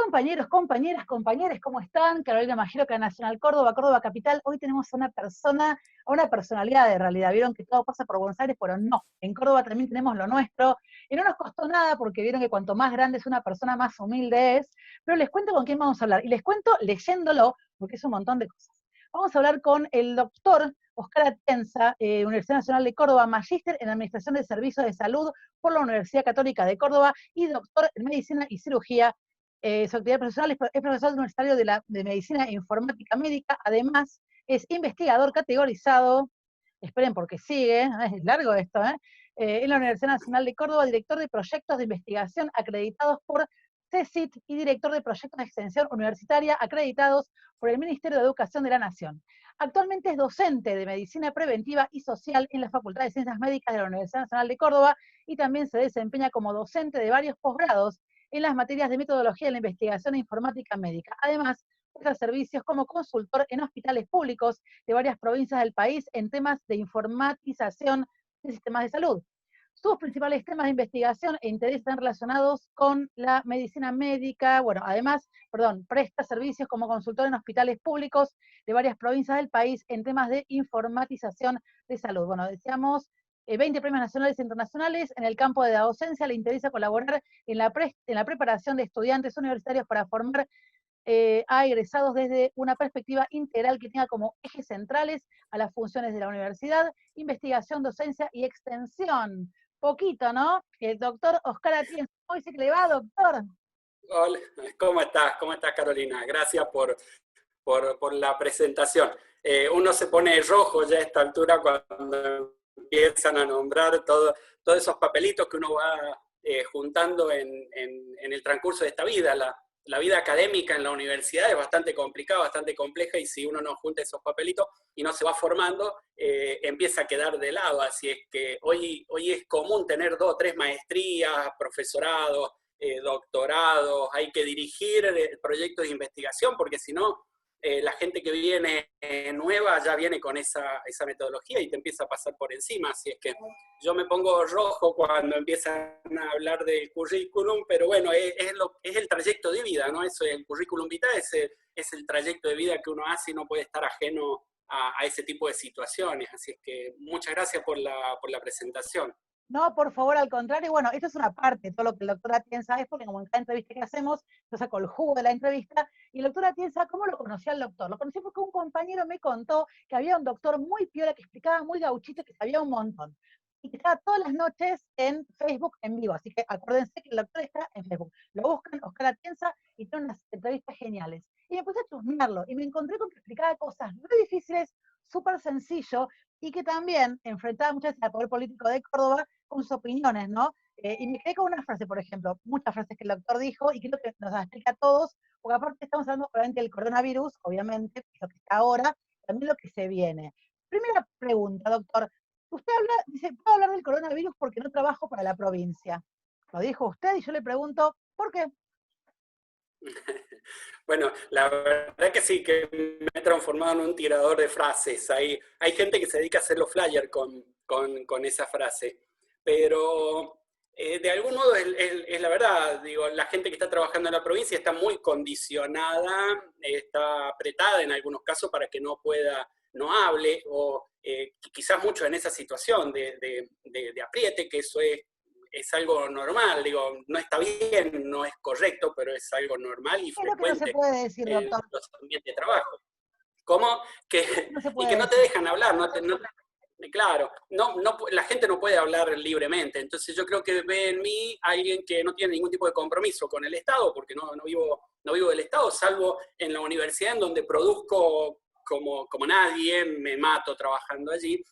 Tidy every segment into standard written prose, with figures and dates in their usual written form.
Compañeros, compañeras, compañeros, ¿cómo están? Carolina Magiroca, Nacional Córdoba, Córdoba Capital. Hoy tenemos a una persona, a una personalidad de realidad. Vieron que todo pasa por Buenos Aires, pero no. En Córdoba también tenemos lo nuestro. Y no nos costó nada porque vieron que cuanto más grande es una persona, más humilde es. Pero les cuento con quién vamos a hablar. Y les cuento leyéndolo, porque es un montón de cosas. Vamos a hablar con el doctor Oscar Atienza, Universidad Nacional de Córdoba, magíster en Administración de Servicios de Salud por la Universidad Católica de Córdoba y doctor en Medicina y Cirugía. Su actividad profesional es profesor universitario de Medicina e Informática Médica, además es investigador categorizado, esperen porque sigue, es largo esto, en la Universidad Nacional de Córdoba, director de proyectos de investigación acreditados por CECIT y director de proyectos de extensión universitaria acreditados por el Ministerio de Educación de la Nación. Actualmente es docente de Medicina Preventiva y Social en la Facultad de Ciencias Médicas de la Universidad Nacional de Córdoba y también se desempeña como docente de varios posgrados en las materias de metodología de la investigación e informática médica. Además, presta servicios como consultor en hospitales públicos de varias provincias del país en temas de informatización de sistemas de salud. Sus principales temas de investigación e interés están relacionados con la medicina médica, presta servicios como consultor en hospitales públicos de varias provincias del país en temas de informatización de salud. Bueno, decíamos 20 premios nacionales e internacionales en el campo de la docencia, le interesa colaborar en la preparación de estudiantes universitarios para formar a egresados desde una perspectiva integral que tenga como ejes centrales a las funciones de la universidad, investigación, docencia y extensión. Poquito, ¿no? El doctor Oscar Atienza, ¿cómo dice que le va, doctor? Hola, ¿cómo estás? ¿Cómo estás, Carolina? Gracias por la presentación. Uno se pone rojo ya a esta altura cuando empiezan a nombrar todos esos papelitos que uno va juntando en el transcurso de esta vida. La vida académica en la universidad es bastante complicada, bastante compleja, y si uno no junta esos papelitos y no se va formando, empieza a quedar de lado. Así es que hoy es común tener 2 o 3 maestrías, profesorados, doctorados, hay que dirigir proyectos de investigación, porque si no, la gente que viene nueva ya viene con esa metodología y te empieza a pasar por encima. Así es que yo me pongo rojo cuando empiezan a hablar del currículum, pero bueno, es el trayecto de vida, ¿no? Eso es el currículum vitae, es el trayecto de vida que uno hace y no puede estar ajeno a ese tipo de situaciones. Así es que muchas gracias por la presentación. No, por favor, al contrario. Bueno, esto es una parte de todo lo que el doctor Atienza es, porque como en cada entrevista que hacemos, yo saco el jugo de la entrevista. Y el doctor Atienza, ¿cómo lo conocí al doctor? Lo conocí porque un compañero me contó que había un doctor muy piola, que explicaba muy gauchito, que sabía un montón. Y que estaba todas las noches en Facebook en vivo. Así que acuérdense que el doctor está en Facebook. Lo buscan, Oscar Atienza, y tiene unas entrevistas geniales. Y me puse a chusmearlo, y me encontré con que explicaba cosas muy difíciles, súper sencillo, y que también enfrentaba muchas veces al poder político de Córdoba con sus opiniones, ¿no? Y me quedé con una frase, por ejemplo, muchas frases que el doctor dijo, y creo que nos las explica a todos, porque aparte estamos hablando obviamente del coronavirus, obviamente, lo que está ahora, también lo que se viene. Primera pregunta, doctor. Usted dice, puedo hablar del coronavirus porque no trabajo para la provincia. Lo dijo usted y yo le pregunto, ¿por qué? Bueno, la verdad que sí, que me he transformado en un tirador de frases. Hay gente que se dedica a hacer los flyers con esa frase, pero de algún modo es la verdad. Digo, la gente que está trabajando en la provincia está muy condicionada, está apretada en algunos casos para que no hable, o quizás mucho en esa situación de apriete, que eso es algo normal. Digo, no está bien, no es correcto, pero es algo normal y ¿Qué es lo que no se frecuente puede decir, en doctor? los ambientes de trabajo. ¿Cómo? No se Y puede que no te decir. dejan hablar, claro, la gente no puede hablar libremente. Entonces yo creo que ve en mí alguien que no tiene ningún tipo de compromiso con el Estado, porque no vivo del Estado, salvo en la universidad, en donde produzco como nadie, me mato trabajando allí.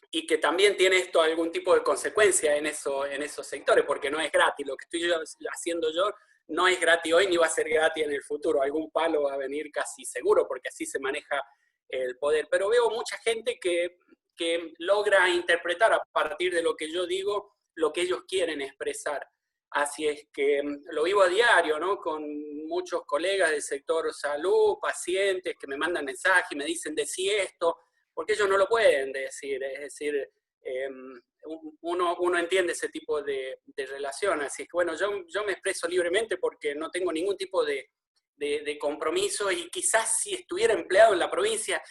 Y que también tiene esto algún tipo de consecuencia en esos sectores, porque no es gratis. Lo que estoy haciendo yo no es gratis hoy ni va a ser gratis en el futuro. Algún palo va a venir casi seguro, porque así se maneja el poder. Pero veo mucha gente que logra interpretar a partir de lo que yo digo lo que ellos quieren expresar. Así es que lo vivo a diario, ¿no? Con muchos colegas del sector salud, pacientes que me mandan mensajes y me dicen, decí esto, porque ellos no lo pueden decir. Es decir, uno entiende ese tipo de relación. Así que bueno, yo me expreso libremente porque no tengo ningún tipo de compromiso, y quizás si estuviera empleado en la provincia,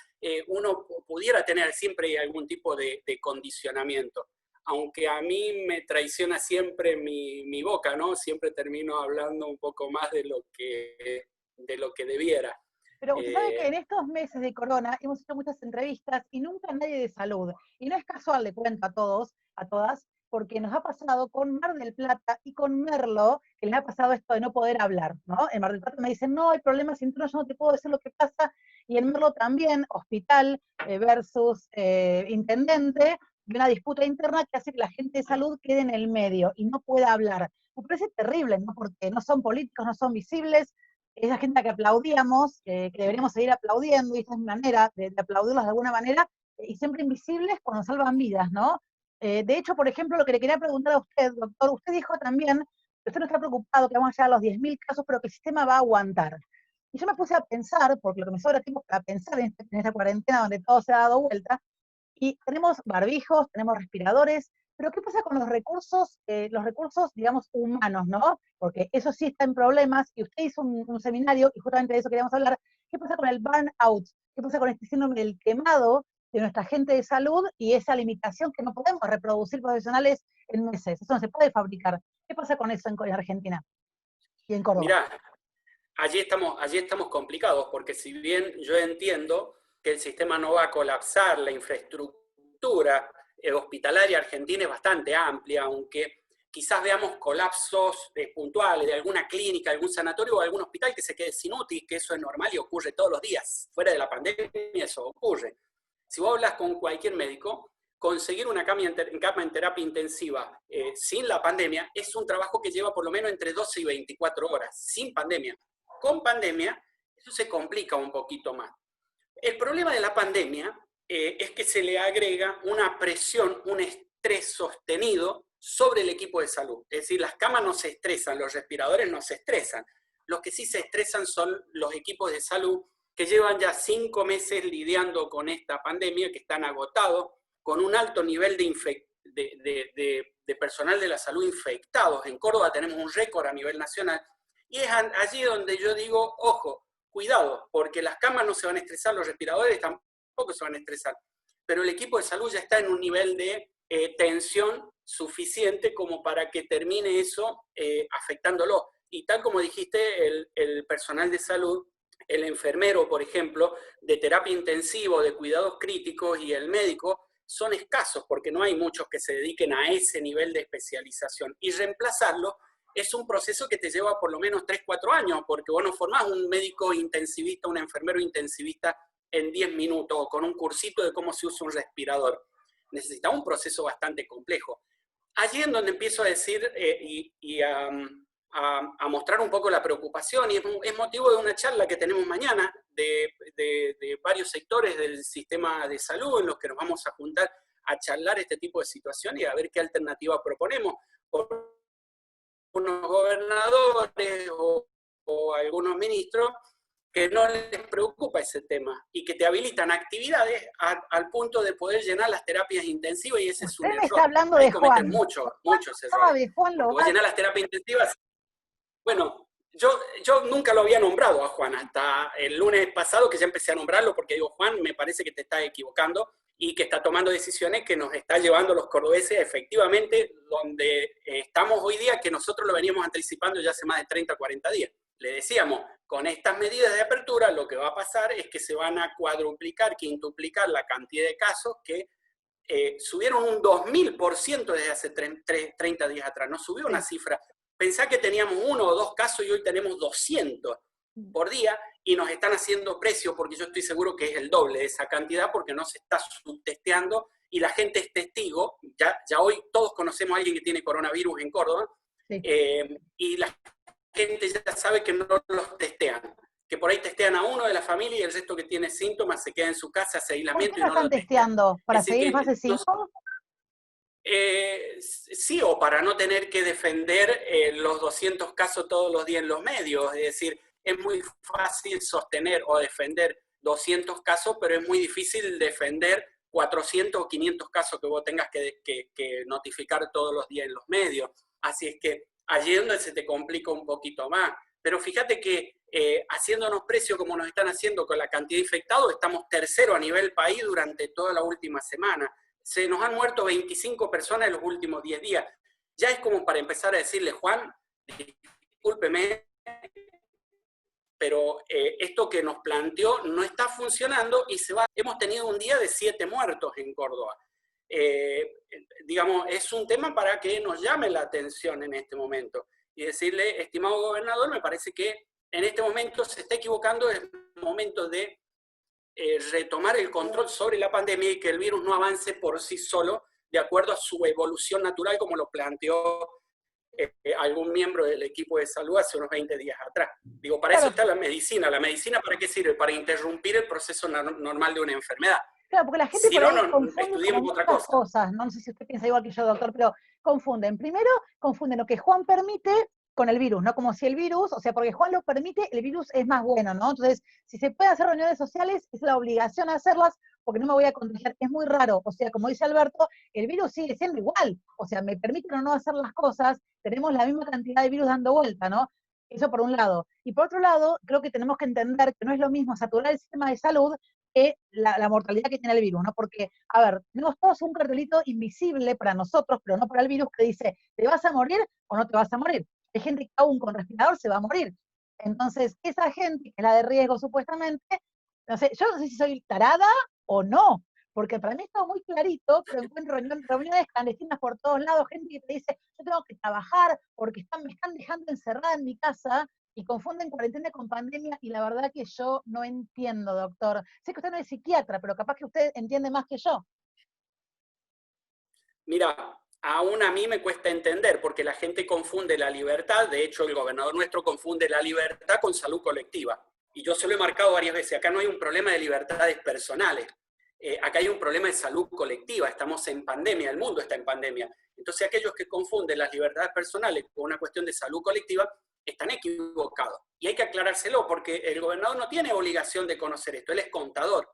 uno pudiera tener siempre algún tipo de condicionamiento. Aunque a mí me traiciona siempre mi boca, ¿no? Siempre termino hablando un poco más de lo que debiera. Pero usted sabe que en estos meses de corona hemos hecho muchas entrevistas y nunca nadie de salud. Y no es casual, le cuento a todos, a todas, porque nos ha pasado con Mar del Plata y con Merlo, que les ha pasado esto de no poder hablar, ¿no? En Mar del Plata me dicen, no, hay problemas internos, yo no te puedo decir lo que pasa. Y en Merlo también, hospital versus intendente, y una disputa interna que hace que la gente de salud quede en el medio y no pueda hablar. Me parece terrible, ¿no? Porque no son políticos, no son visibles, esa gente que aplaudíamos, que deberíamos seguir aplaudiendo, y esta es una manera de aplaudirlos de alguna manera, y siempre invisibles cuando salvan vidas, ¿no? De hecho, por ejemplo, lo que le quería preguntar a usted, doctor, usted dijo también que usted no está preocupado que vamos a llegar a los 10.000 casos, pero que el sistema va a aguantar. Y yo me puse a pensar, porque lo que me sobra tiempo para pensar en esta cuarentena donde todo se ha dado vuelta, y tenemos barbijos, tenemos respiradores, pero ¿qué pasa con los recursos, digamos, humanos, ¿no? Porque eso sí está en problemas, y usted hizo un seminario, y justamente de eso queríamos hablar. ¿Qué pasa con el burnout? ¿Qué pasa con este síndrome del quemado de nuestra gente de salud y esa limitación que no podemos reproducir profesionales en meses? Eso no se puede fabricar. ¿Qué pasa con eso en Argentina y en Córdoba? Mirá, allí estamos complicados, porque si bien yo entiendo que el sistema no va a colapsar, la infraestructura hospitalaria argentina es bastante amplia, aunque quizás veamos colapsos puntuales de alguna clínica, algún sanatorio o algún hospital que se quede sin UTI, que eso es normal y ocurre todos los días. Fuera de la pandemia eso ocurre. Si vos hablas con cualquier médico, conseguir una cama en terapia intensiva sin la pandemia es un trabajo que lleva por lo menos entre 12 y 24 horas, sin pandemia. Con pandemia, eso se complica un poquito más. El problema de la pandemia es que se le agrega una presión, un estrés sostenido sobre el equipo de salud. Es decir, las camas no se estresan, los respiradores no se estresan. Los que sí se estresan son los equipos de salud que llevan ya 5 meses lidiando con esta pandemia, que están agotados, con un alto nivel de personal de la salud infectados. En Córdoba tenemos un récord a nivel nacional, y es allí donde yo digo, ojo, cuidado, porque las camas no se van a estresar, los respiradores tampoco se van a estresar, pero el equipo de salud ya está en un nivel de tensión suficiente como para que termine eso afectándolo. Y tal como dijiste, el personal de salud, el enfermero, por ejemplo, de terapia intensiva, de cuidados críticos, y el médico, son escasos porque no hay muchos que se dediquen a ese nivel de especialización. Y reemplazarlo es un proceso que te lleva por lo menos 3, 4 años, porque vos no formás un médico intensivista, un enfermero intensivista en 10 minutos, o con un cursito de cómo se usa un respirador. Necesita un proceso bastante complejo. Allí es donde empiezo a decir a mostrar un poco la preocupación, y es motivo de una charla que tenemos mañana de varios sectores del sistema de salud, en los que nos vamos a juntar a charlar este tipo de situaciones y a ver qué alternativa proponemos. Por unos gobernadores o algunos ministros que no les preocupa ese tema y que te habilitan actividades al punto de poder llenar las terapias intensivas, y ese es un error. Usted me está hablando ahí de cometen Juan. muchos errores. Juan Porque vos llenás las terapias intensivas. Bueno, yo nunca lo había nombrado a Juan, hasta el lunes pasado que ya empecé a nombrarlo, porque digo, Juan, me parece que te estás equivocando y que está tomando decisiones que nos está llevando los cordobeses efectivamente donde estamos hoy día, que nosotros lo veníamos anticipando ya hace más de 30, 40 días. Le decíamos, con estas medidas de apertura lo que va a pasar es que se van a cuadruplicar, quintuplicar la cantidad de casos que subieron un 2000% desde hace 30 días atrás. No subió una cifra. Pensá que teníamos 1 o 2 casos y hoy tenemos 200 por día, y nos están haciendo precio, porque yo estoy seguro que es el doble de esa cantidad, porque no se está subtesteando y la gente es testigo. Ya hoy todos conocemos a alguien que tiene coronavirus en Córdoba, sí. Y la gente ya sabe que no los testean, que por ahí testean a uno de la familia y el resto que tiene síntomas se queda en su casa, hace aislamiento. ¿Por qué no están testeando? ¿Para seguir en fase 5? Sí, o para no tener que defender los 200 casos todos los días en los medios. Es decir, es muy fácil sostener o defender 200 casos, pero es muy difícil defender 400 o 500 casos que vos tengas que notificar todos los días en los medios. Así es que allí es donde se te complica un poquito más. Pero fíjate que haciéndonos precio como nos están haciendo con la cantidad de infectados, estamos tercero a nivel país durante toda la última semana. Se nos han muerto 25 personas en los últimos 10 días. Ya es como para empezar a decirle, Juan, discúlpeme, pero esto que nos planteó no está funcionando y se va. Hemos tenido un día de 7 muertos en Córdoba. Digamos, es un tema para que nos llame la atención en este momento y decirle, estimado gobernador, me parece que en este momento se está equivocando, es momento de retomar el control sobre la pandemia y que el virus no avance por sí solo de acuerdo a su evolución natural como lo planteó algún miembro del equipo de salud hace unos 20 días atrás. Digo, para eso está la medicina. ¿La medicina para qué sirve? Para interrumpir el proceso normal de una enfermedad. Claro, porque la gente Si por no, ahí confunde estudiemos otra muchas cosa. cosas, ¿no? No sé si usted piensa igual que yo, doctor, pero confunden. Primero, confunden lo que Juan permite con el virus, ¿no? Como si el virus, o sea, porque Juan lo permite, el virus es más bueno, ¿no? Entonces, si se puede hacer reuniones sociales, es la obligación a hacerlas, porque no me voy a contagiar. Es muy raro, o sea, como dice Alberto, el virus sigue siendo igual, o sea, me permiten o no hacer las cosas, tenemos la misma cantidad de virus dando vuelta, ¿no? Eso por un lado. Y por otro lado, creo que tenemos que entender que no es lo mismo saturar el sistema de salud que la mortalidad que tiene el virus, ¿no? Porque, a ver, tenemos todos un cartelito invisible para nosotros, pero no para el virus, que dice, ¿te vas a morir o no te vas a morir? Hay gente que aún con respirador se va a morir. Entonces, esa gente, que es la de riesgo supuestamente, no sé, yo no sé si soy tarada o no, porque para mí está muy clarito, pero encuentro reuniones clandestinas por todos lados, gente que te dice, yo tengo que trabajar porque me están dejando encerrada en mi casa, y confunden cuarentena con pandemia, y la verdad que yo no entiendo, doctor. Sé que usted no es psiquiatra, pero capaz que usted entiende más que yo. Mira, aún a mí me cuesta entender, porque la gente confunde la libertad, de hecho el gobernador nuestro confunde la libertad con salud colectiva. Y yo se lo he marcado varias veces, acá no hay un problema de libertades personales, acá hay un problema de salud colectiva, estamos en pandemia, el mundo está en pandemia. Entonces aquellos que confunden las libertades personales con una cuestión de salud colectiva están equivocados. Y hay que aclarárselo, porque el gobernador no tiene obligación de conocer esto, él es contador.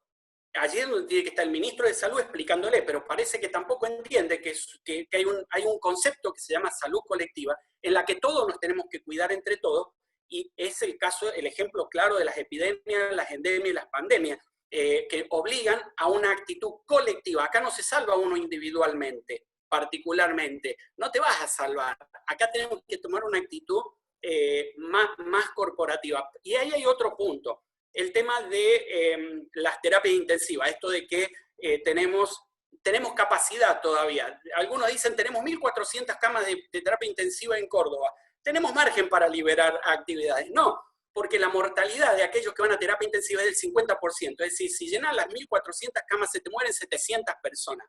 Allí es donde tiene que estar el ministro de Salud explicándole, pero parece que tampoco entiende que hay un concepto que se llama salud colectiva, en la que todos nos tenemos que cuidar entre todos, y es el caso, el ejemplo claro de las epidemias, las endemias y las pandemias, que obligan a una actitud colectiva. Acá no se salva uno individualmente, particularmente. No te vas a salvar. Acá tenemos que tomar una actitud más corporativa. Y ahí hay otro punto. El tema de las terapias intensivas, esto de que tenemos capacidad todavía. Algunos dicen tenemos 1.400 camas de terapia intensiva en Córdoba. Tenemos margen para liberar actividades. No, porque la mortalidad de aquellos que van a terapia intensiva es del 50%. Es decir, si llenan las 1.400 camas se te mueren 700 personas.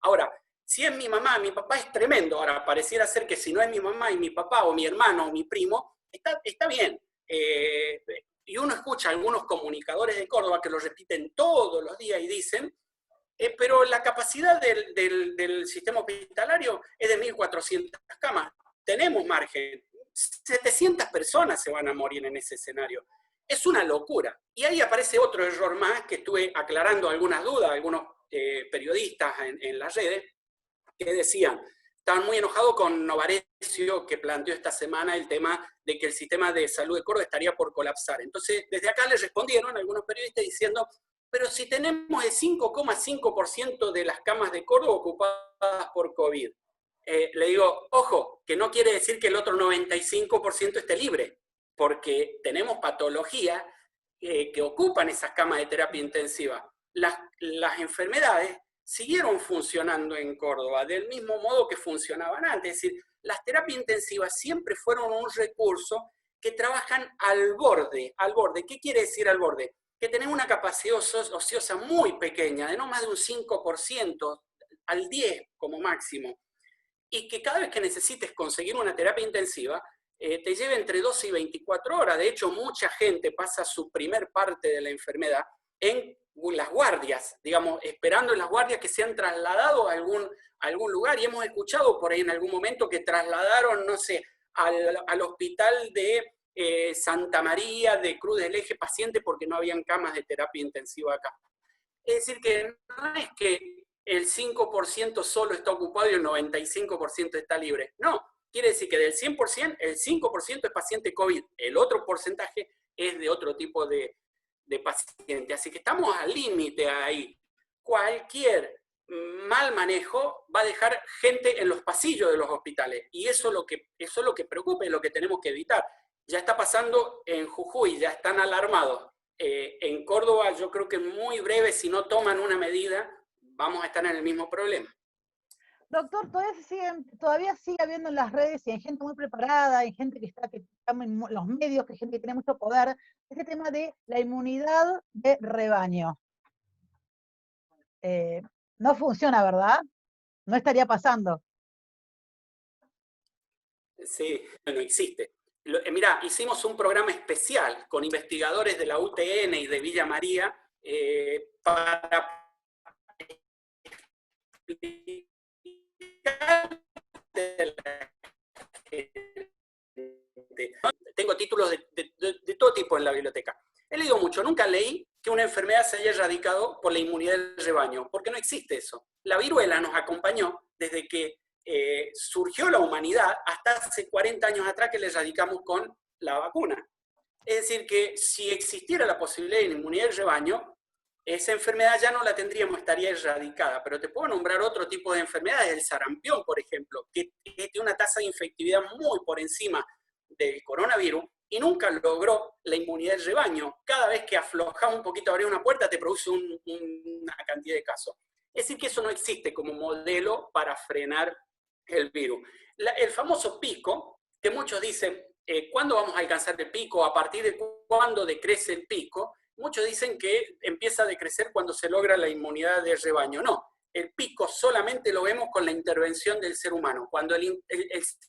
Ahora, si es mi mamá, mi papá es tremendo. Ahora, pareciera ser que si no es mi mamá y mi papá o mi hermano o mi primo, está bien. Y uno escucha a algunos comunicadores de Córdoba que lo repiten todos los días y dicen, pero la capacidad del sistema hospitalario es de 1.400 camas. Tenemos margen. 700 personas se van a morir en ese escenario. Es una locura. Y ahí aparece otro error más, que estuve aclarando algunas dudas, algunos periodistas en las redes, que decían, estaban muy enojados con Novarecio, que planteó esta semana el tema de que el sistema de salud de Córdoba estaría por colapsar. Entonces, desde acá le respondieron algunos periodistas diciendo, pero si tenemos el 5,5% de las camas de Córdoba ocupadas por COVID. Le digo, ojo, que no quiere decir que el otro 95% esté libre, porque tenemos patologías que ocupan esas camas de terapia intensiva. Las enfermedades siguieron funcionando en Córdoba del mismo modo que funcionaban antes. Es decir, las terapias intensivas siempre fueron un recurso que trabajan al borde. ¿Al borde? ¿Qué quiere decir al borde? Que tenemos una capacidad ociosa muy pequeña, de no más de un 5%, al 10% como máximo. Y que cada vez que necesites conseguir una terapia intensiva, te lleva entre 12 y 24 horas. De hecho, mucha gente pasa su primer parte de la enfermedad en las guardias, digamos, esperando en las guardias que se han trasladado a algún lugar. Y hemos escuchado por ahí en algún momento que trasladaron, no sé, al hospital de Santa María, de Cruz del Eje, paciente porque no habían camas de terapia intensiva acá. Es decir, que no es que el 5% solo está ocupado y el 95% está libre. No, quiere decir que del 100%, el 5% es paciente COVID, el otro porcentaje es de otro tipo de paciente. Así que estamos al límite ahí. Cualquier mal manejo va a dejar gente en los pasillos de los hospitales. Y eso es lo que preocupa y lo que tenemos que evitar. Ya está pasando en Jujuy, ya están alarmados. En Córdoba yo creo que muy breve, si no toman una medida, vamos a estar en el mismo problema. Doctor, todavía sigue habiendo en las redes, y hay gente muy preparada, hay gente que está en los medios, que hay gente que tiene mucho poder, este tema de la inmunidad de rebaño. No funciona, ¿verdad? No estaría pasando. Sí, no existe. Mirá, hicimos un programa especial con investigadores de la UTN y de Villa María para tengo títulos de todo tipo en la biblioteca. He leído mucho, nunca leí que una enfermedad se haya erradicado por la inmunidad del rebaño, porque no existe eso. La viruela nos acompañó desde que surgió la humanidad hasta hace 40 años atrás que la erradicamos con la vacuna. Es decir, que si existiera la posibilidad de la inmunidad del rebaño, esa enfermedad ya no la tendríamos, estaría erradicada. Pero te puedo nombrar otro tipo de enfermedades, el sarampión, por ejemplo, que tiene una tasa de infectividad muy por encima del coronavirus y nunca logró la inmunidad del rebaño. Cada vez que aflojas un poquito, abrir una puerta, te produce una cantidad de casos. Es decir, que eso no existe como modelo para frenar el virus. El famoso pico, que muchos dicen, ¿cuándo vamos a alcanzar el pico? ¿A partir de cuándo decrece el pico? Muchos dicen que empieza a decrecer cuando se logra la inmunidad de rebaño. No, el pico solamente lo vemos con la intervención del ser humano. Cuando el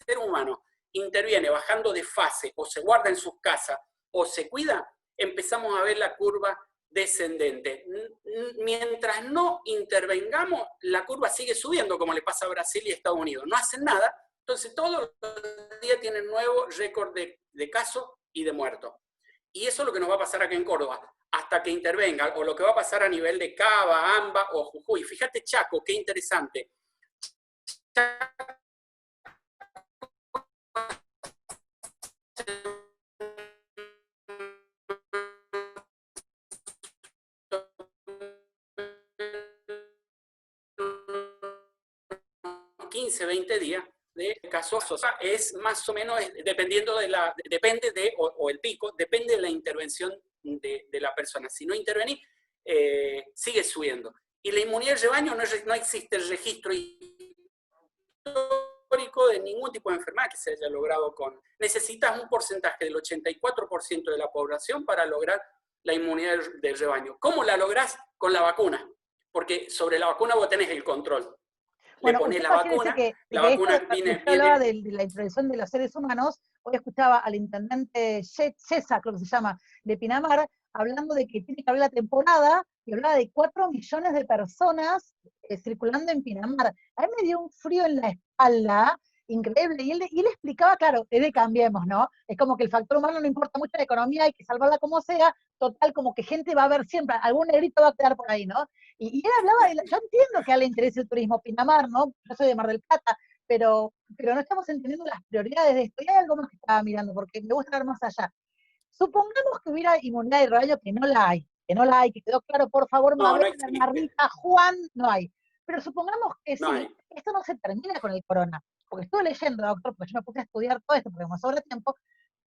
ser humano interviene bajando de fase o se guarda en sus casas o se cuida, empezamos a ver la curva descendente. Mientras no intervengamos, la curva sigue subiendo, como le pasa a Brasil y Estados Unidos. No hacen nada, entonces todos los días tienen nuevo récord de casos y de muertos. Y eso es lo que nos va a pasar acá en Córdoba, hasta que intervenga, o lo que va a pasar a nivel de Cava, Amba o Jujuy. Fíjate Chaco, qué interesante. Chaco 15, 20 días de casos, o sea, es más o menos, dependiendo de depende de, o el pico, depende de la intervención de la persona. Si no intervenís, sigue subiendo. Y la inmunidad de rebaño no existe el registro histórico de ningún tipo de enfermedad que se haya logrado con... Necesitas un porcentaje del 84% de la población para lograr la inmunidad del rebaño. ¿Cómo la lográs? Con la vacuna. Porque sobre la vacuna vos tenés el control. Bueno, le pones la vacuna, la vacuna viene... hablaba de la intervención de los seres humanos, hoy escuchaba al intendente Yesa, creo que se llama, de Pinamar, hablando de que tiene que haber la temporada, y hablaba de 4 millones de personas circulando en Pinamar. A mí me dio un frío en la espalda, increíble, y él explicaba, claro, es de Cambiemos, ¿no? Es como que el factor humano no importa mucho, la economía hay que salvarla como sea, total, como que gente va a ver siempre, algún negrito va a quedar por ahí, ¿no? Y él hablaba, yo entiendo que a él le interesa el turismo Pinamar, ¿no? Yo soy de Mar del Plata, pero no estamos entendiendo las prioridades de esto. Y hay algo más que estaba mirando, porque me gusta ver más allá. Supongamos que hubiera inmunidad de rebaño, que no la hay, que quedó claro, por favor, Mabel, Bernardita, Juan, no hay. Pero supongamos que sí, esto no se termina con el corona. Porque estuve leyendo, doctor, porque yo me puse a estudiar todo esto, porque me sobra tiempo,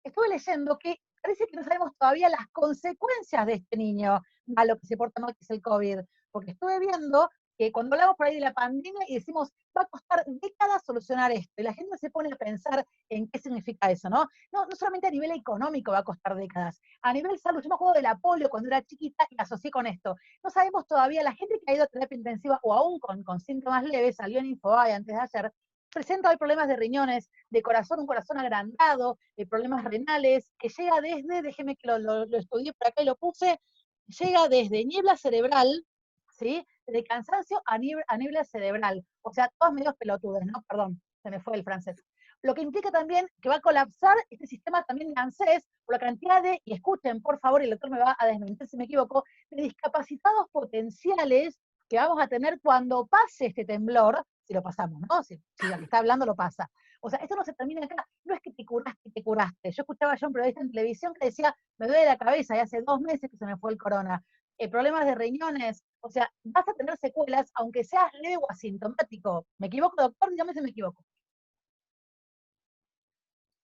estuve leyendo que parece que no sabemos todavía las consecuencias de este niño malo que se porta mal, que es el COVID. Porque estuve viendo que cuando hablamos por ahí de la pandemia y decimos, va a costar décadas solucionar esto, y la gente se pone a pensar en qué significa eso, ¿no? No solamente a nivel económico va a costar décadas, a nivel salud. Yo me acuerdo de la polio cuando era chiquita y la asocié con esto. No sabemos todavía, la gente que ha ido a terapia intensiva o aún con síntomas leves, salió en Infobae antes de ayer, presenta hoy problemas de riñones, de corazón, un corazón agrandado, problemas renales, que llega desde, déjeme que lo estudié por acá y lo puse, llega desde niebla cerebral, ¿sí? De cansancio a niebla cerebral. O sea, todos medios pelotudes, ¿no? Perdón, se me fue el francés. Lo que implica también que va a colapsar este sistema también de ANSES por la cantidad de, y escuchen por favor, y el doctor me va a desmentir si me equivoco, de discapacitados potenciales que vamos a tener cuando pase este temblor, si lo pasamos, ¿no? Si la que está hablando lo pasa. O sea, esto no se termina acá, no es que te curaste y te curaste. Yo escuchaba a un periodista en televisión que decía, me duele la cabeza y hace 2 meses que se me fue el corona. Problemas de riñones, o sea, vas a tener secuelas, aunque seas leve o asintomático. ¿Me equivoco, doctor? Dígame si me equivoco.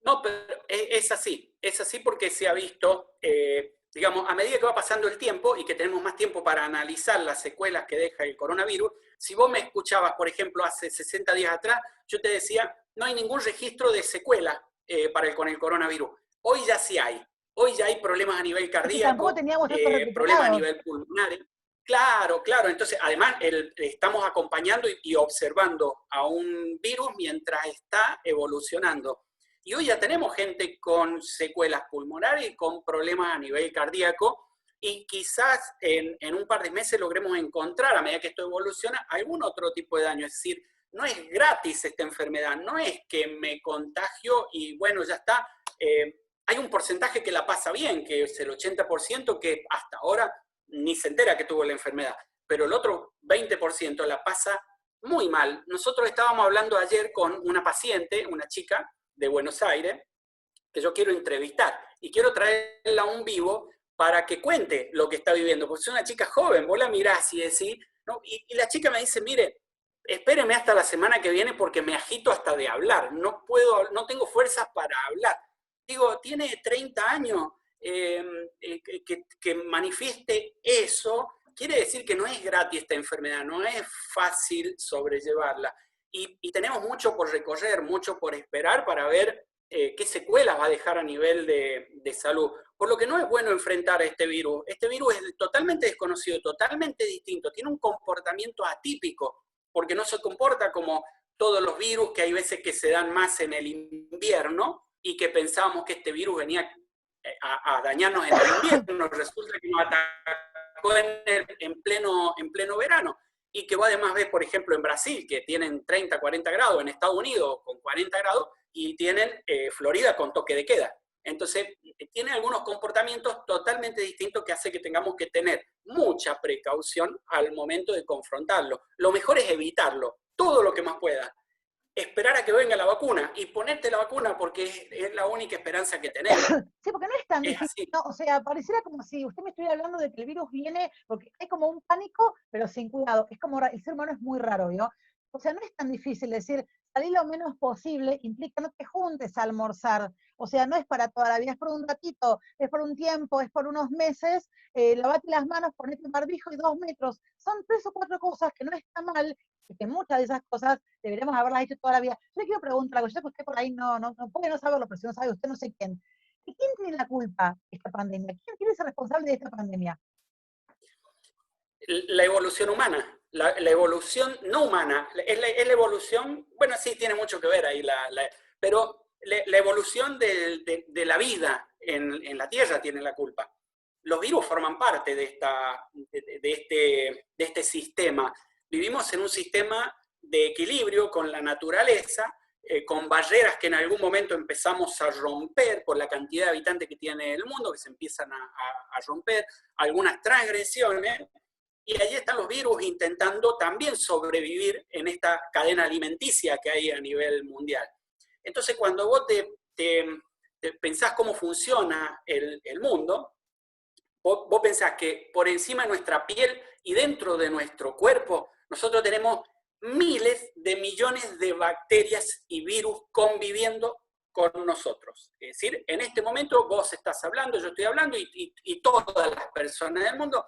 No, pero es así porque se ha visto, digamos, a medida que va pasando el tiempo y que tenemos más tiempo para analizar las secuelas que deja el coronavirus. Si vos me escuchabas, por ejemplo, hace 60 días atrás, yo te decía, no hay ningún registro de secuelas con el coronavirus. Hoy ya sí hay. Hoy ya hay problemas a nivel cardíaco, tampoco teníamos datos problemas a recuperados. nivel pulmonar. Claro. Entonces, además, estamos acompañando y observando a un virus mientras está evolucionando. Y hoy ya tenemos gente con secuelas pulmonares y con problemas a nivel cardíaco, y quizás en un par de meses logremos encontrar, a medida que esto evoluciona, algún otro tipo de daño. Es decir, no es gratis esta enfermedad, no es que me contagio y bueno, ya está. Hay un porcentaje que la pasa bien, que es el 80%, que hasta ahora ni se entera que tuvo la enfermedad, pero el otro 20% la pasa muy mal. Nosotros estábamos hablando ayer con una paciente, una chica de Buenos Aires, que yo quiero entrevistar, y quiero traerla a un vivo para que cuente lo que está viviendo, porque es una chica joven, vos la mirás y decís, ¿no? Y la chica me dice, mire, espéreme hasta la semana que viene porque me agito hasta de hablar, no tengo fuerzas para hablar. Digo, tiene 30 años, que manifieste eso, quiere decir que no es gratis esta enfermedad, no es fácil sobrellevarla. Y tenemos mucho por recorrer, mucho por esperar para ver qué secuelas va a dejar a nivel de salud. Por lo que no es bueno enfrentar a este virus. Este virus es totalmente desconocido, totalmente distinto, tiene un comportamiento atípico, porque no se comporta como todos los virus que hay veces que se dan más en el invierno y que pensábamos que este virus venía a dañarnos en el invierno. Resulta que nos atacó en pleno verano. Y que vos además ves, por ejemplo, en Brasil, que tienen 30, 40 grados, en Estados Unidos con 40 grados, y tienen Florida con toque de queda. Entonces, tiene algunos comportamientos totalmente distintos que hace que tengamos que tener mucha precaución al momento de confrontarlo. Lo mejor es evitarlo, todo lo que más pueda. Esperar a que venga la vacuna y ponerte la vacuna porque es la única esperanza que tenemos. Sí, porque no es tan difícil, ¿no? O sea, pareciera como si usted me estuviera hablando de que el virus viene, porque hay como un pánico, pero sin cuidado. Es como, el ser humano es muy raro, ¿no? O sea, no es tan difícil decir, salir lo menos posible, implica no te juntes a almorzar. O sea, no es para toda la vida, es por un ratito, es por un tiempo, es por unos meses, lavate las manos, ponete un barbijo y 2 metros. Son 3 o 4 cosas que no está mal, y que muchas de esas cosas deberíamos haberlas hecho toda la vida. Yo le quiero preguntar algo, yo sé que usted por ahí no puede no saberlo, pero si no sabe usted, no sé quién. ¿Y quién tiene la culpa de esta pandemia? ¿Quién es el responsable de esta pandemia? La evolución humana, la evolución no humana, es la evolución, bueno, sí, tiene mucho que ver ahí, pero la evolución de la vida en la Tierra tiene la culpa. Los virus forman parte de este sistema. Vivimos en un sistema de equilibrio con la naturaleza, con barreras que en algún momento empezamos a romper por la cantidad de habitantes que tiene el mundo, que se empiezan a romper, algunas transgresiones. Y allí están los virus intentando también sobrevivir en esta cadena alimenticia que hay a nivel mundial. Entonces, cuando vos te pensás cómo funciona el mundo, vos pensás que por encima de nuestra piel y dentro de nuestro cuerpo, nosotros tenemos miles de millones de bacterias y virus conviviendo con nosotros. Es decir, en este momento vos estás hablando, yo estoy hablando, y todas las personas del mundo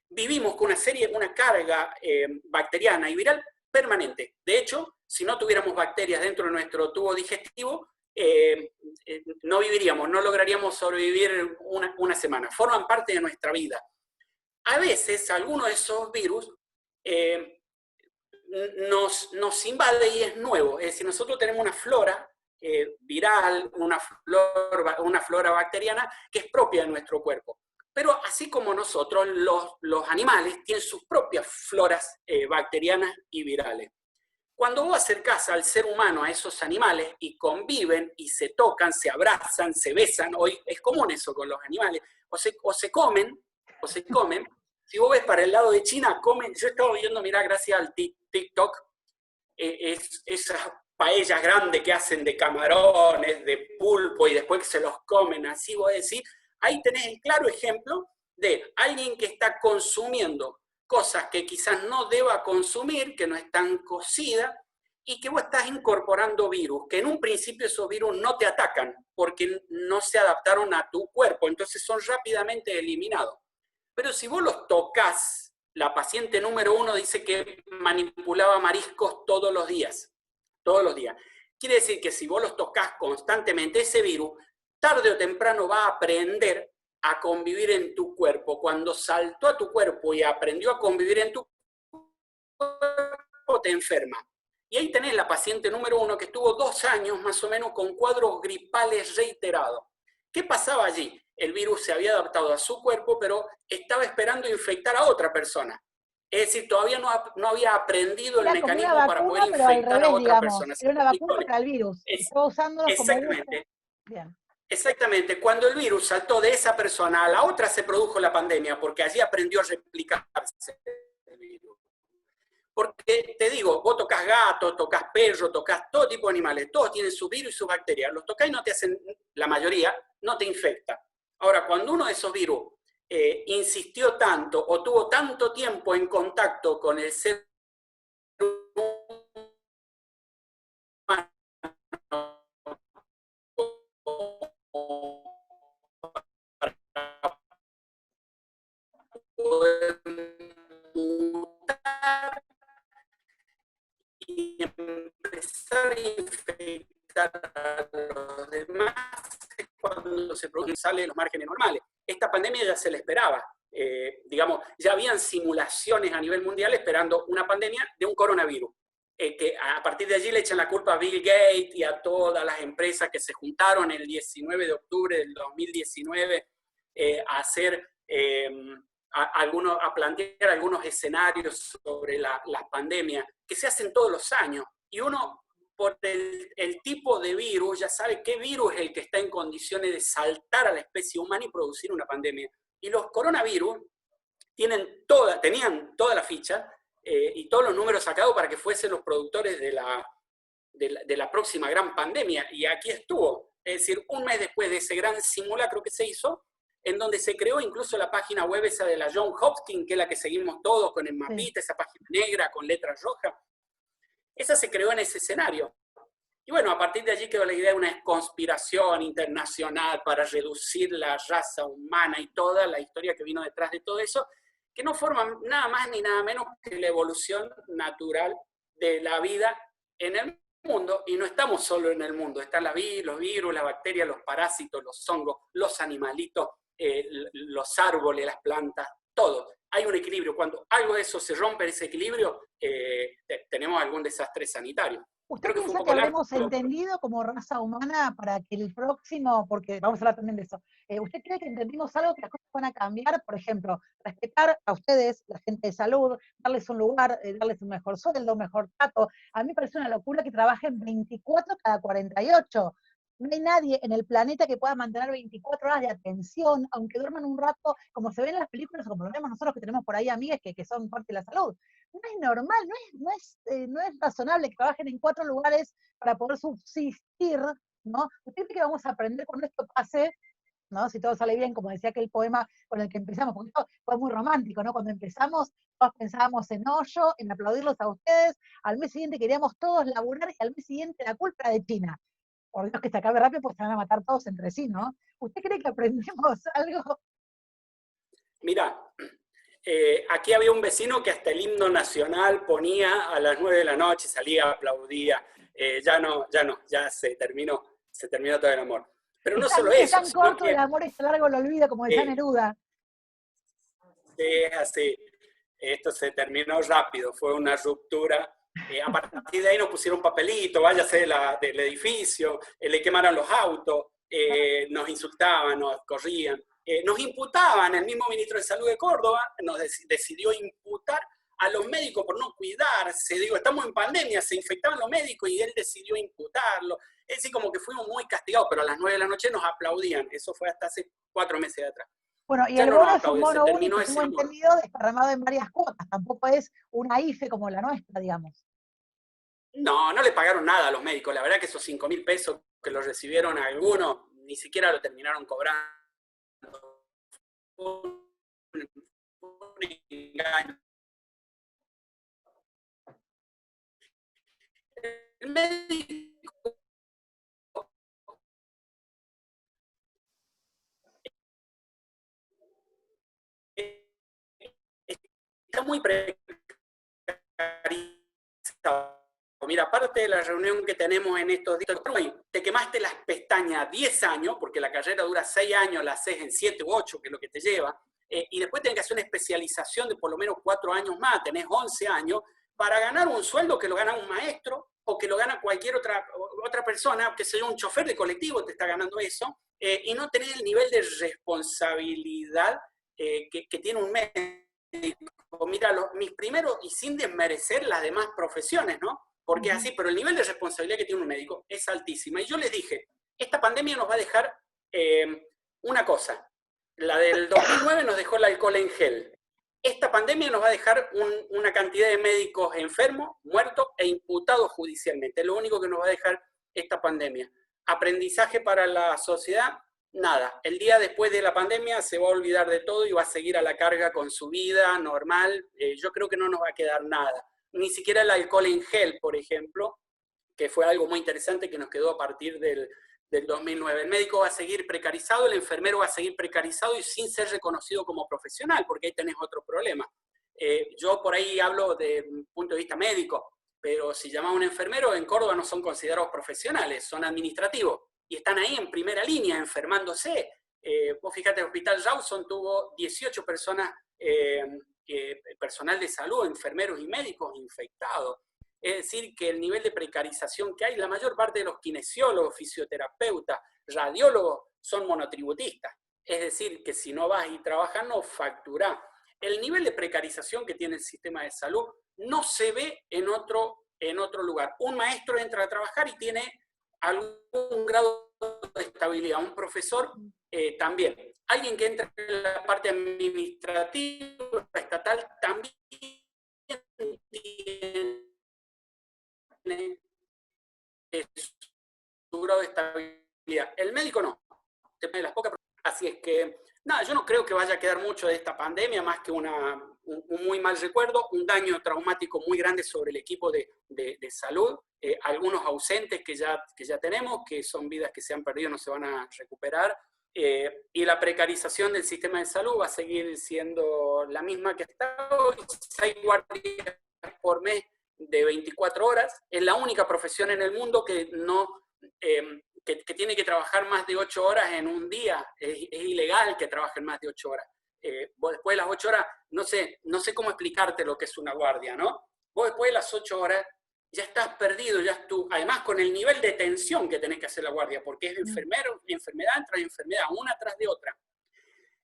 vivimos con una carga bacteriana y viral permanente. De hecho, si no tuviéramos bacterias dentro de nuestro tubo digestivo, no viviríamos, no lograríamos sobrevivir una semana. Forman parte de nuestra vida. A veces, algunos de esos virus nos invade y es nuevo. Es decir, nosotros tenemos una flora viral, una flora bacteriana que es propia de nuestro cuerpo. Pero así como nosotros, los animales tienen sus propias floras bacterianas y virales. Cuando vos acercás al ser humano a esos animales y conviven y se tocan, se abrazan, se besan, hoy es común eso con los animales, o se comen, Si vos ves para el lado de China, comen, yo he estado viendo, mirá, gracias al TikTok, esas paellas grandes que hacen de camarones, de pulpo, y después que se los comen, así voy a decir, ahí tenés el claro ejemplo de alguien que está consumiendo cosas que quizás no deba consumir, que no están cocidas, y que vos estás incorporando virus, que en un principio esos virus no te atacan, porque no se adaptaron a tu cuerpo, entonces son rápidamente eliminados. Pero si vos los tocas, la paciente número 1 dice que manipulaba mariscos todos los días. Todos los días. Quiere decir que si vos los tocas constantemente, ese virus, tarde o temprano va a aprender a convivir en tu cuerpo. Cuando saltó a tu cuerpo y aprendió a convivir en tu cuerpo, te enferma. Y ahí tenés la paciente número 1 que estuvo 2 años más o menos con cuadros gripales reiterados. ¿Qué pasaba allí? El virus se había adaptado a su cuerpo, pero estaba esperando infectar a otra persona. Es decir, todavía no había aprendido el mecanismo para poder infectar a otra persona. Era una vacuna contra el virus. Estaba usándolos como exactamente. Bien. Exactamente. Cuando el virus saltó de esa persona a la otra, se produjo la pandemia, porque allí aprendió a replicarse el virus. Porque, te digo, vos tocas gatos, tocas perros, tocas todo tipo de animales, todos tienen su virus y sus bacterias. Los tocás y no te hacen, la mayoría, no te infecta. Ahora, cuando uno de esos virus insistió tanto o tuvo tanto tiempo en contacto con el ser humano, poder mutar y empezar a infectar a los demás es cuando se produce, sale de los márgenes normales. Esta pandemia ya se le esperaba. Digamos, ya habían simulaciones a nivel mundial esperando una pandemia de un coronavirus. Que a partir de allí le echan la culpa a Bill Gates y a todas las empresas que se juntaron el 19 de octubre del 2019 a hacer... a plantear algunos escenarios sobre la pandemia que se hacen todos los años. Y uno, por el tipo de virus, ya sabe qué virus es el que está en condiciones de saltar a la especie humana y producir una pandemia. Y los coronavirus tenían toda la ficha y todos los números sacados para que fuesen los productores de la próxima gran pandemia. Y aquí estuvo. Es decir, un mes después de ese gran simulacro que se hizo, en donde se creó incluso la página web esa de la Johns Hopkins, que es la que seguimos todos con el mapita, esa página negra con letras rojas. Esa se creó en ese escenario. Y bueno, a partir de allí quedó la idea de una conspiración internacional para reducir la raza humana y toda la historia que vino detrás de todo eso, que no forma nada más ni nada menos que la evolución natural de la vida en el mundo. Y no estamos solo en el mundo, están los virus, las bacterias, los parásitos, los hongos, los animalitos, los árboles, las plantas, todo. Hay un equilibrio. Cuando algo de eso se rompe, ese equilibrio, tenemos algún desastre sanitario. ¿Usted piensa que habremos entendido como raza humana para que el próximo, porque vamos a hablar también de eso, ¿usted cree que entendimos algo que las cosas van a cambiar? Por ejemplo, respetar a ustedes, la gente de salud, darles un lugar, darles un mejor sueldo, un mejor trato. A mí me parece una locura que trabajen 24 cada 48. No hay nadie en el planeta que pueda mantener 24 horas de atención, aunque duerman un rato, como se ve en las películas o como lo vemos nosotros que tenemos por ahí amigas que son parte de la salud. No es normal, no es razonable que trabajen en 4 lugares para poder subsistir, ¿no? ¿Usted cree que vamos a aprender cuando esto pase, ¿no? Si todo sale bien, como decía aquel poema con el que empezamos, porque esto fue muy romántico, ¿no? Cuando empezamos, todos pensábamos en hoyo, en aplaudirlos a ustedes, al mes siguiente queríamos todos laburar y al mes siguiente la culpa de China. Por Dios que se acabe rápido, pues se van a matar todos entre sí, ¿no? ¿Usted cree que aprendemos algo? Mira, aquí había un vecino que hasta el himno nacional ponía a las 9 de la noche, salía, aplaudía. Ya se terminó todo el amor. Pero no solo eso. Es tan corto el amor, es largo el olvido, como decía Neruda. Es así. Esto se terminó rápido, fue una ruptura. A partir de ahí nos pusieron papelito, váyase del edificio, le quemaron los autos, nos insultaban, nos corrían, nos imputaban. El mismo ministro de Salud de Córdoba nos decidió imputar a los médicos por no cuidarse. Digo, estamos en pandemia, se infectaban los médicos y él decidió imputarlo. Es decir, como que fuimos muy castigados, pero a las 9 de la noche nos aplaudían. Eso fue hasta hace 4 meses atrás. Bueno, y Ya el no nos bono es un aplaude, se bono terminó único, ese tengo amor. entendido, desparramado en varias cuotas, tampoco es una IFE como la nuestra, digamos. No, no le pagaron nada a los médicos. La verdad que esos 5.000 pesos que los recibieron a algunos, ni siquiera lo terminaron cobrando. Un engaño. El médico está muy precarizado. Mira, aparte de la reunión que tenemos en estos días, te quemaste las pestañas 10 años, porque la carrera dura 6 años, la haces en 7 u 8, que es lo que te lleva, y después tenés que hacer una especialización de por lo menos 4 años más, tenés 11 años, para ganar un sueldo que lo gana un maestro o que lo gana cualquier otra persona, que sea un chofer de colectivo te está ganando eso, y no tenés el nivel de responsabilidad que tiene un médico. Mira, mis primeros, y sin desmerecer las demás profesiones, ¿no? Porque es así, pero el nivel de responsabilidad que tiene un médico es altísima. Y yo les dije, esta pandemia nos va a dejar una cosa. La del 2009 nos dejó el alcohol en gel. Esta pandemia nos va a dejar una cantidad de médicos enfermos, muertos e imputados judicialmente. Es lo único que nos va a dejar esta pandemia. Aprendizaje para la sociedad, nada. El día después de la pandemia se va a olvidar de todo y va a seguir a la carga con su vida normal. Yo creo que no nos va a quedar nada. Ni siquiera el alcohol en gel, por ejemplo, que fue algo muy interesante que nos quedó a partir del 2009. El médico va a seguir precarizado, el enfermero va a seguir precarizado y sin ser reconocido como profesional, porque ahí tenés otro problema. Yo por ahí hablo de un punto de vista médico, pero si llamas a un enfermero, en Córdoba no son considerados profesionales, son administrativos y están ahí en primera línea enfermándose. Vos fíjate, el Hospital Rawson tuvo 18 personas, personal de salud, enfermeros y médicos infectados. Es decir, que el nivel de precarización que hay, la mayor parte de los kinesiólogos, fisioterapeutas, radiólogos son monotributistas. Es decir, que si no vas y trabajas, no facturás. El nivel de precarización que tiene el sistema de salud no se ve en otro lugar. Un maestro entra a trabajar y tiene algún grado de estabilidad. Un profesor también. Alguien que entra en la parte administrativa, estatal, también tiene su grado de estabilidad. El médico no. Las pocas. Así es que, nada, yo no creo que vaya a quedar mucho de esta pandemia, más que un muy mal recuerdo, un daño traumático muy grande sobre el equipo de salud, algunos ausentes que ya tenemos, que son vidas que se han perdido, no se van a recuperar, y la precarización del sistema de salud va a seguir siendo la misma que hasta hoy, 6 guardias por mes de 24 horas, es la única profesión en el mundo que no... que tiene que trabajar más de 8 horas en un día, es ilegal que trabajen más de 8 horas. Vos después de las 8 horas, no sé cómo explicarte lo que es una guardia, ¿no? Vos después de las 8 horas ya estás perdido, además con el nivel de tensión que tenés que hacer la guardia, porque es enfermedad tras enfermedad, una tras de otra.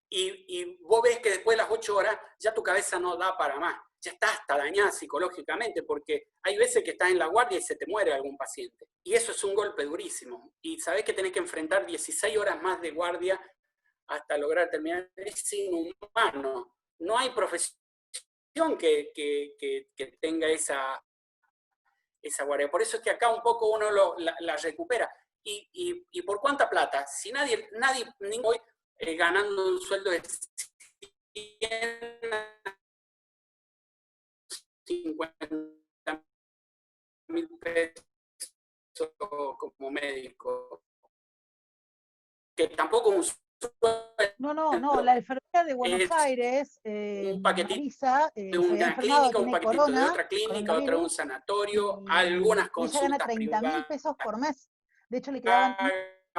Y vos ves que después de las 8 horas ya tu cabeza no da para más, ya estás hasta dañada psicológicamente, porque hay veces que estás en la guardia y se te muere algún paciente. Y eso es un golpe durísimo. Y sabés que tenés que enfrentar 16 horas más de guardia hasta lograr terminar. Es inhumano. No hay profesión que tenga esa guardia. Por eso es que acá un poco uno la recupera. ¿Y por cuánta plata? Si nadie hoy ganando un sueldo de 150.000 pesos como médico, que tampoco es un No, la enfermera de Buenos Aires, un paquetito Marisa, de se había una enfermado, clínica, un tiene paquetito de corona, otra clínica, otro de un coronavirus, sanatorio, y algunas ella gana consultas 30.000 privadas, pesos por mes. De hecho, le quedaban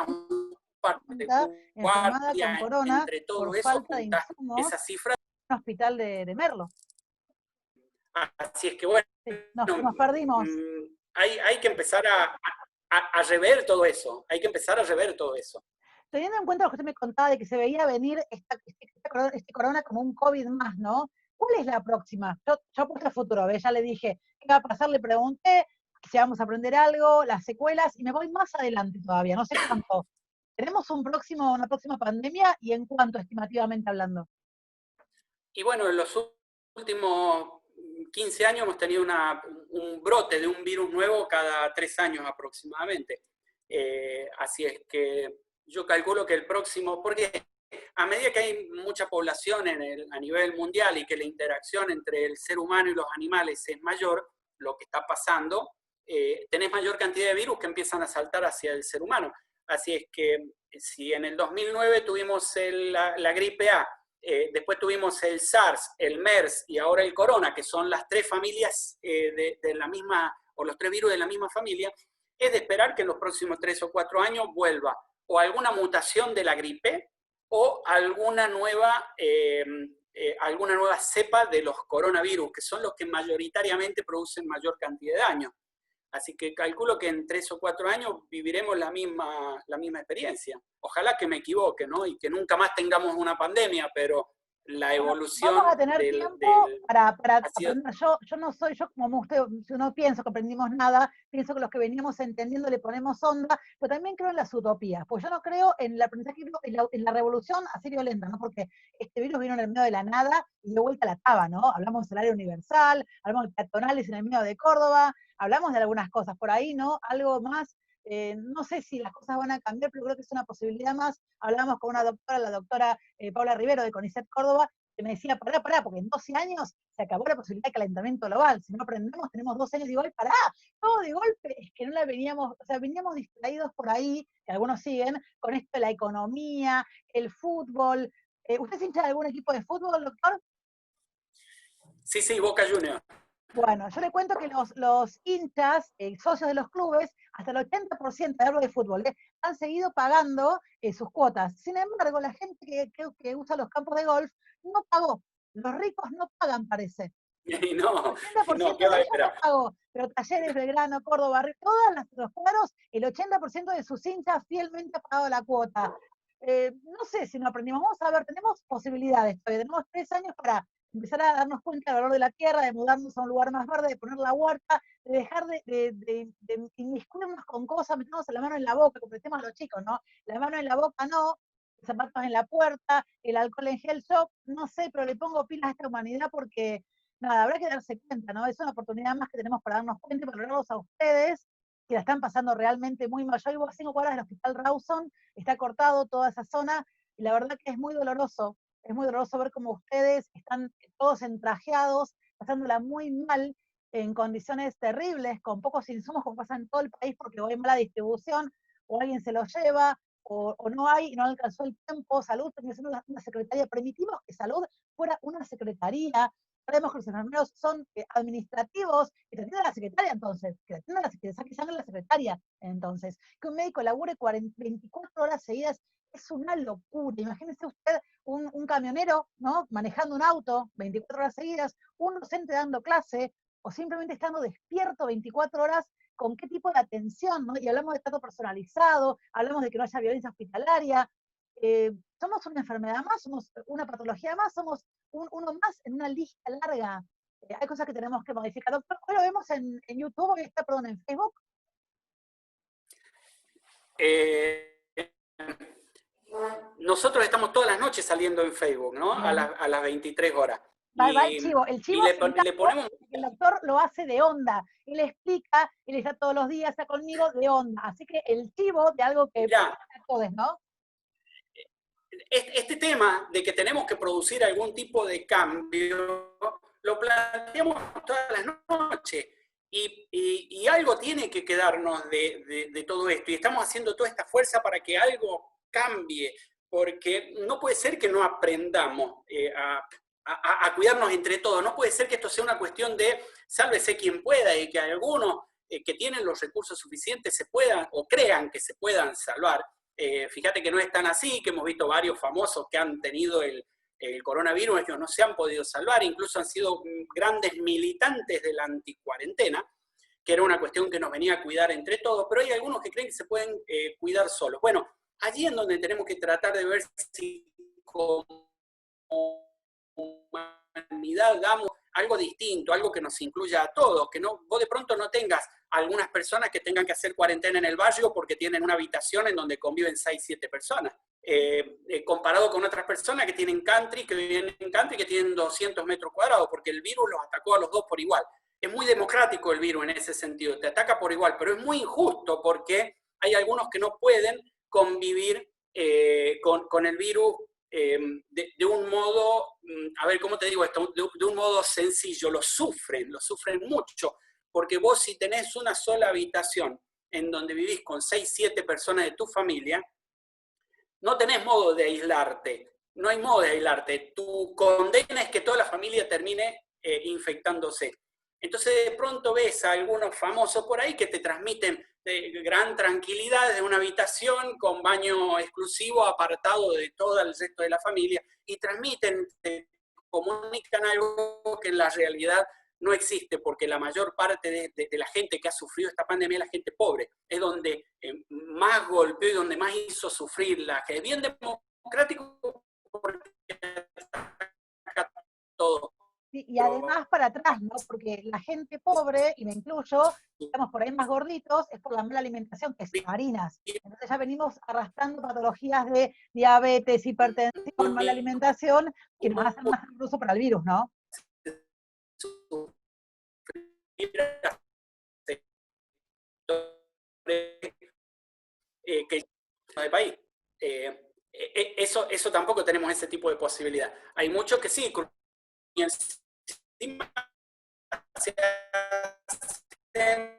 un par de enfermada con guardias, corona entre todo por eso falta de juntas insumos esa cifra. en un hospital de Merlo. Así es que bueno, Sí, nos perdimos. hay que empezar a rever todo eso, hay que empezar a rever todo eso. Teniendo en cuenta lo que usted me contaba de que se veía venir este corona como un COVID más, ¿no? ¿Cuál es la próxima? Yo puse futuro, ¿ves? Ya le dije qué va a pasar, le pregunté si vamos a aprender algo, las secuelas, y me voy más adelante todavía, no sé cuánto. ¿Tenemos una próxima pandemia y en cuánto estimativamente hablando? Y bueno, en los últimos 15 años hemos tenido un brote de un virus nuevo cada 3 años aproximadamente. Así es que yo calculo que el próximo, porque a medida que hay mucha población a nivel mundial y que la interacción entre el ser humano y los animales es mayor, lo que está pasando, tenés mayor cantidad de virus que empiezan a saltar hacia el ser humano. Así es que si en el 2009 tuvimos la gripe A, después tuvimos el SARS, el MERS y ahora el corona, que son las 3 familias de la misma, o los 3 virus de la misma familia, es de esperar que en los próximos 3 o 4 años vuelva o alguna mutación de la gripe o alguna nueva cepa de los coronavirus, que son los que mayoritariamente producen mayor cantidad de daño. Así que calculo que en 3 o 4 años viviremos la misma experiencia. Ojalá que me equivoque, ¿no? Y que nunca más tengamos una pandemia, pero la evolución vamos a tener tiempo para aprender. Yo como usted, no pienso que aprendimos nada, pienso que los que veníamos entendiendo le ponemos onda, pero también creo en las utopías, pues yo no creo en el aprendizaje, en la revolución así violenta, ¿no? Porque este virus vino en el medio de la nada y de vuelta a la taba, ¿no? Hablamos del salario universal, hablamos de peatonales en el medio de Córdoba, hablamos de algunas cosas por ahí, ¿no? Algo más. No sé si las cosas van a cambiar, pero creo que es una posibilidad más. Hablamos con una doctora, la doctora Paula Rivero de CONICET Córdoba, que me decía, pará, porque en 12 años se acabó la posibilidad de calentamiento global. Si no aprendemos, tenemos 12 años, digo, ¡ay, pará! Todo de golpe, es que no la veníamos, o sea, veníamos distraídos por ahí, que algunos siguen, con esto de la economía, el fútbol. ¿Usted se hincha de algún equipo de fútbol, doctor? Sí, Boca Juniors. Bueno, yo le cuento que los hinchas, socios de los clubes, hasta el 80%, hablo de fútbol, han seguido pagando sus cuotas. Sin embargo, la gente que usa los campos de golf no pagó. Los ricos no pagan, parece. Y El no, 80% ¿qué va de a ellos no esperar? pagó, pero Talleres, Belgrano, Córdoba, todos los cuadros, el 80% de sus hinchas fielmente ha pagado la cuota. No sé si no aprendimos. Vamos a ver, tenemos posibilidades. Tenemos 3 años para empezar a darnos cuenta del valor de la tierra, de mudarnos a un lugar más verde, de poner la huerta, de dejar de inmiscuirnos con cosas, meternos la mano en la boca, como decimos los chicos, ¿no? La mano en la boca no, zapatos en la puerta, el alcohol en gel, yo no sé, pero le pongo pilas a esta humanidad porque, nada, habrá que darse cuenta, ¿no? Es una oportunidad más que tenemos para darnos cuenta y para hablarlos a ustedes, que la están pasando realmente muy mal. Yo vivo a 5 cuadras del Hospital Rawson, está cortado toda esa zona, y la verdad que es muy doloroso ver cómo ustedes están todos entrajeados, pasándola muy mal, en condiciones terribles, con pocos insumos, como pasa en todo el país, porque o hay mala distribución, o alguien se lo lleva, o no hay, no alcanzó el tiempo. Salud tenía que ser una secretaría. Permitimos que salud fuera una secretaría. Sabemos que los enfermeros son administrativos, que te atienda la secretaria entonces, que te atienda que saque sangre la secretaria entonces, que un médico labure 24 horas seguidas, es una locura. Imagínese usted un camionero, ¿no? Manejando un auto 24 horas seguidas, un docente dando clase, o simplemente estando despierto 24 horas, con qué tipo de atención, ¿no? Y hablamos de trato personalizado, hablamos de que no haya violencia hospitalaria. Somos una enfermedad más, somos una patología más, somos uno más en una lista larga. Hay cosas que tenemos que modificar. Doctor, hoy lo vemos en YouTube, hoy está, perdón, en Facebook. Nosotros estamos todas las noches saliendo en Facebook, ¿no? A las 23 horas. Va el chivo. El chivo le ponemos... el doctor lo hace de onda. Él explica, él está todos los días, está conmigo de onda. Así que el chivo de algo que Mirá, todos, ¿no? Este tema de que tenemos que producir algún tipo de cambio, lo planteamos todas las noches. Y algo tiene que quedarnos de todo esto. Y estamos haciendo toda esta fuerza para que algo cambie. Porque no puede ser que no aprendamos a cuidarnos entre todos. No puede ser que esto sea una cuestión de sálvese quien pueda y que algunos que tienen los recursos suficientes se puedan o crean que se puedan salvar. Fíjate que no es tan así, que hemos visto varios famosos que han tenido el coronavirus, ellos no se han podido salvar, incluso han sido grandes militantes de la anticuarentena, que era una cuestión que nos venía a cuidar entre todos, pero hay algunos que creen que se pueden cuidar solos. Bueno, allí en donde tenemos que tratar de ver si como humanidad damos algo distinto, algo que nos incluya a todos, que no, vos de pronto no tengas algunas personas que tengan que hacer cuarentena en el barrio porque tienen una habitación en donde conviven 6, 7 personas. Comparado con otras personas que tienen country, que viven en country, que tienen 200 metros cuadrados, porque el virus los atacó a los dos por igual. Es muy democrático el virus en ese sentido, te ataca por igual, pero es muy injusto porque hay algunos que no pueden convivir con el virus de un modo, a ver, ¿cómo te digo esto? De un modo sencillo, lo sufren mucho, porque vos si tenés una sola habitación en donde vivís con 6, 7 personas de tu familia, no tenés modo de aislarte, no hay modo de aislarte. Tu condena es que toda la familia termine infectándose. Entonces de pronto ves a algunos famosos por ahí que te transmiten gran tranquilidad de una habitación con baño exclusivo, apartado de todo el resto de la familia, y transmiten, te comunican algo que en la realidad no existe, porque la mayor parte de la gente que ha sufrido esta pandemia es la gente pobre, es donde más golpeó y donde más hizo sufrir la gente. Es bien democrático porque todo. Y además para atrás, ¿no? Porque la gente pobre, y me incluyo, estamos por ahí más gorditos, es por la mala alimentación, que es harinas. Entonces ya venimos arrastrando patologías de diabetes, hipertensión, mala alimentación, que nos hacen más incluso para el virus, ¿no? Que de país. Eso tampoco tenemos ese tipo de posibilidad. Hay muchos que sí, y encima se hacen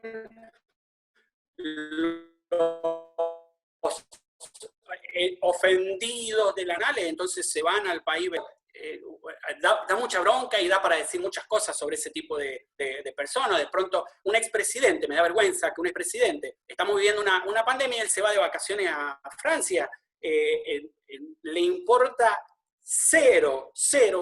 los ofendidos del anales, entonces se van al país. Da mucha bronca y da para decir muchas cosas sobre ese tipo de personas. De pronto, un expresidente, me da vergüenza que un expresidente, estamos viviendo una pandemia y él se va de vacaciones a Francia, le importa cero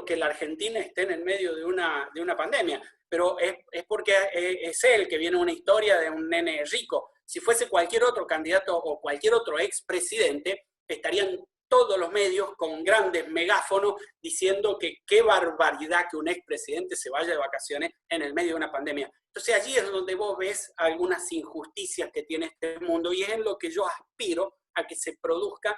que la Argentina esté en el medio de una pandemia, pero es porque es él que viene una historia de un nene rico. Si fuese cualquier otro candidato o cualquier otro expresidente, estarían todos los medios con grandes megáfonos diciendo que qué barbaridad que un expresidente se vaya de vacaciones en el medio de una pandemia. Entonces allí es donde vos ves algunas injusticias que tiene este mundo y es en lo que yo aspiro a que se produzca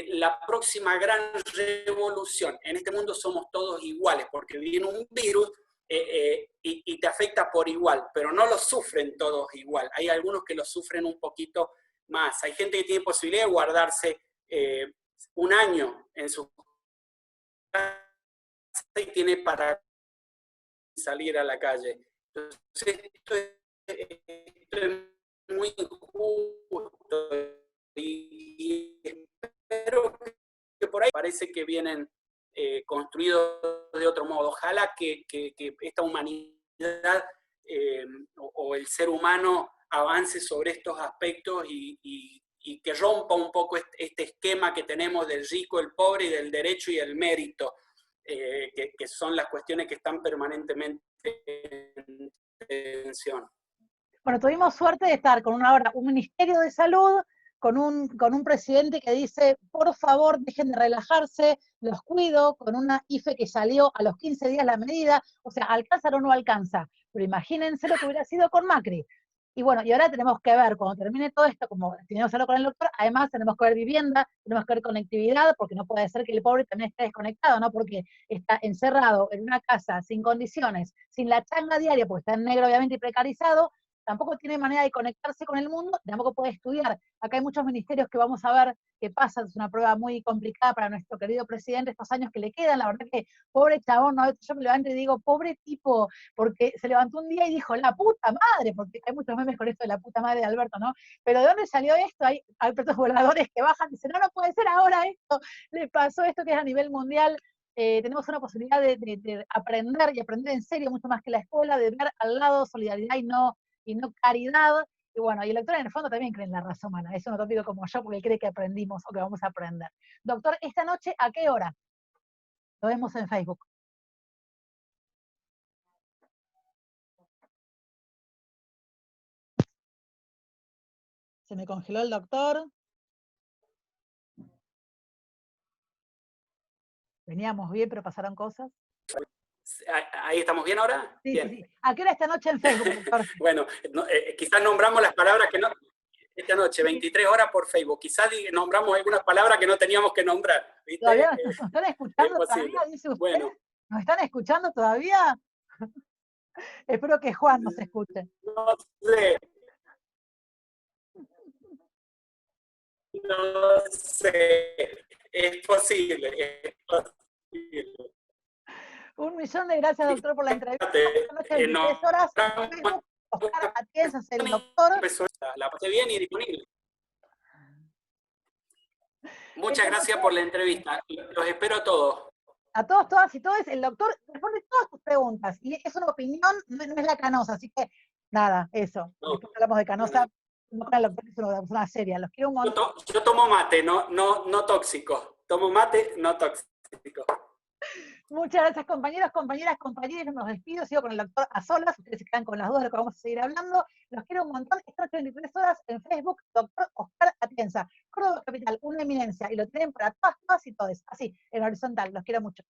la próxima gran revolución. En este mundo somos todos iguales porque viene un virus y te afecta por igual, pero no lo sufren todos igual. Hay algunos que lo sufren un poquito más. Hay gente que tiene posibilidad de guardarse un año en su casa y tiene para salir a la calle. Entonces, esto es muy injusto y espero que por ahí parece que vienen construidos de otro modo. Ojalá que esta humanidad o el ser humano avance sobre estos aspectos y que rompa un poco este esquema que tenemos del rico, el pobre y del derecho y el mérito, que son las cuestiones que están permanentemente en tensión. Bueno, tuvimos suerte de estar con un Ministerio de Salud, con un presidente que dice, por favor, dejen de relajarse, los cuido, con una IFE que salió a los 15 días la medida, o sea, ¿alcanza o no alcanza? Pero imagínense lo que hubiera sido con Macri. Y bueno, y ahora tenemos que ver, cuando termine todo esto, como tenemos que hablar con el doctor, además tenemos que ver vivienda, tenemos que ver conectividad, porque no puede ser que el pobre también esté desconectado, ¿no? Porque está encerrado en una casa, sin condiciones, sin la changa diaria, porque está en negro obviamente y precarizado, tampoco tiene manera de conectarse con el mundo, tampoco puede estudiar. Acá hay muchos ministerios que vamos a ver qué pasa, es una prueba muy complicada para nuestro querido presidente estos años que le quedan, la verdad que pobre chabón, ¿no? Yo me levanto y digo, pobre tipo, porque se levantó un día y dijo, la puta madre, porque hay muchos memes con esto de la puta madre de Alberto, ¿no? Pero ¿de dónde salió esto? Hay Albertos voladores que bajan y dicen, no, no puede ser ahora esto, le pasó esto que es a nivel mundial. Tenemos una posibilidad de aprender y aprender en serio mucho más que la escuela, de ver al lado solidaridad y no caridad. Y bueno, y el doctor en el fondo también cree en la raza humana, es un tópico como yo, porque él cree que aprendimos o que vamos a aprender. Doctor, esta noche, ¿a qué hora? Lo vemos en Facebook. Se me congeló el doctor. Veníamos bien, pero pasaron cosas. ahí estamos bien ahora. Sí, Bien. sí, sí. ¿A qué hora esta noche en Facebook, doctor? Bueno, quizás nombramos las palabras que no... Esta noche, 23 horas por Facebook. Quizás nombramos algunas palabras que no teníamos que nombrar. ¿Viste? ¿Todavía nos están Es escuchando posible. todavía, dice usted? Bueno. ¿Nos están escuchando todavía? Espero que Juan nos escuche. No sé. No sé. Es posible. Es posible. 1.000.000 de gracias, doctor, por la entrevista. Esta noche, No, 23 horas, en Facebook, Oscar Atienza es el doctor. la pasé bien y disponible. Muchas Esta gracias noche, por la entrevista. Los espero a todos. a todos, todas y todos, el doctor responde todas tus preguntas. Y es una opinión, no es la Canosa. Así que, nada, eso. No, Después hablamos de Canosa, no. no con el doctor, que es una persona seria. Los quiero un montón. Yo tomo mate, no tóxico. Tomo mate, no tóxico. Muchas gracias, compañeros, compañeras, compañeros. Nos despido, sigo con el doctor a solas. Ustedes se quedan con las dudas de lo que vamos a seguir hablando. Los quiero un montón. Esta noche 23 horas en Facebook, doctor Oscar Atienza. Córdoba Capital, una eminencia. Y lo tienen para todas, todas y todos. Así, en horizontal. Los quiero mucho.